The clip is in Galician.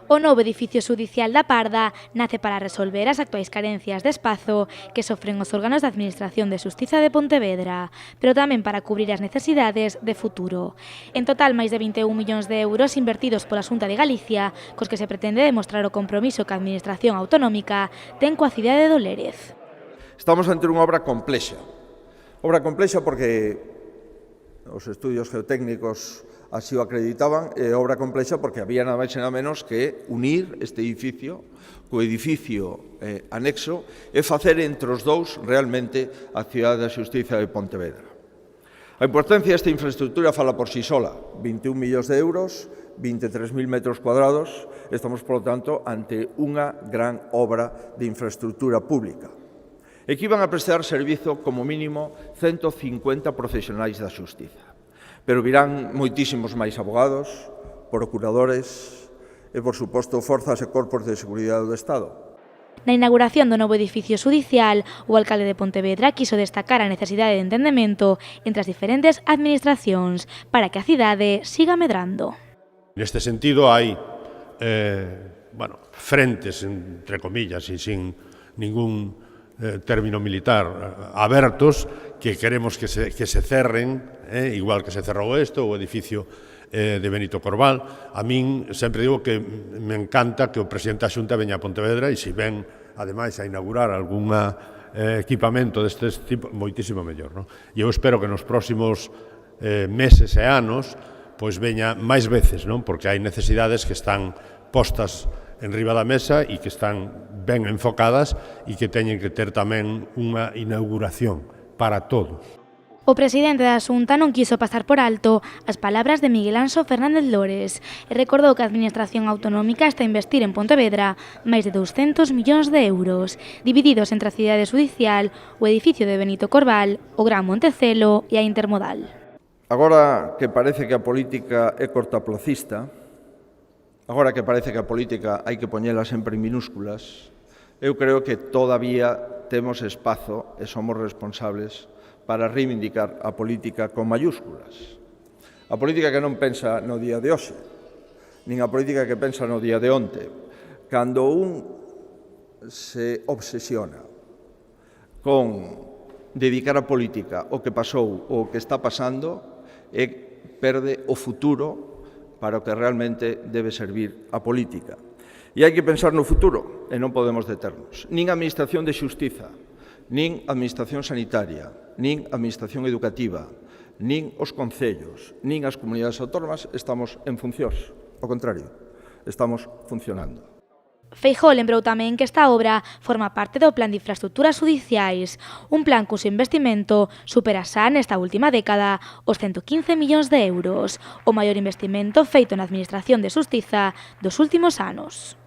O novo edificio xudicial da Parda nace para resolver as actuais carencias de espazo que sofren os órganos de Administración de Xustiza de Pontevedra, pero tamén para cubrir as necesidades de futuro. En total, máis de 21 millóns de euros invertidos pola Xunta de Galicia, cos que se pretende demostrar o compromiso que a Administración autonómica ten coa cidade do Lérez. Estamos ante unha obra complexa. Obra complexa porque os estudios geotécnicos así o acreditaban, e obra complexa porque había nada máis e nada menos que unir este edificio co edificio anexo e facer entre os dous realmente a Cidade da Xustiza de Pontevedra. A importancia desta infraestructura fala por si sola, 21 millóns de euros, 23.000 metros cuadrados, estamos, por lo tanto, ante unha gran obra de infraestructura pública. E que iban a prestar servizo, como mínimo, 150 profesionais da xustiza. Pero virán moitísimos máis abogados, procuradores e, por suposto, forzas e corpos de seguridade do Estado. Na inauguración do novo edificio xudicial, o alcalde de Pontevedra quiso destacar a necesidade de entendemento entre as diferentes administracións para que a cidade siga medrando. Neste sentido, hai frentes, entre comillas, e sin ningún término militar, abertos, que queremos que se cerren, igual que se cerrou isto, o edificio de Benito Corbal. A min sempre digo que me encanta que o presidente da Xunta veña a Pontevedra e se ven, ademais, a inaugurar algún equipamento destes tipos, moitísimo mellor. E eu espero que nos próximos meses e anos pois veña máis veces, porque hai necesidades que están postas enriba da mesa e que están ben enfocadas e que teñen que ter tamén unha inauguración para todos. O presidente da Xunta non quiso pasar por alto as palabras de Miguel Anxo Fernández Lores e recordou que a Administración autonómica está a investir en Pontevedra máis de 200 millóns de euros, divididos entre a cidade xudicial, o edificio de Benito Corbal, o Gran Montecelo e a Intermodal. Agora que parece que a política é cortaplacista, agora que parece que a política hai que poñela sempre en minúsculas, eu creo que todavía temos espazo e somos responsables para reivindicar a política con mayúsculas. A política que non pensa no día de hoxe, nin a política que pensa no día de onte. Cando un se obsesiona con dedicar a política o que pasou ou o que está pasando, perde o futuro para o que realmente debe servir a política. E hai que pensar no futuro, e non podemos deternos. Nin a Administración de Xustiza, nin a Administración Sanitaria, nin a Administración Educativa, nin os concellos, nin as comunidades autónomas estamos en funcións. Ao contrario, estamos funcionando. Feijóo lembrou tamén que esta obra forma parte do Plan de Infraestructuras Xudiciais, un plan cuxo investimento supera xa nesta última década os 115 millóns de euros, o maior investimento feito na Administración de Xustiza dos últimos anos.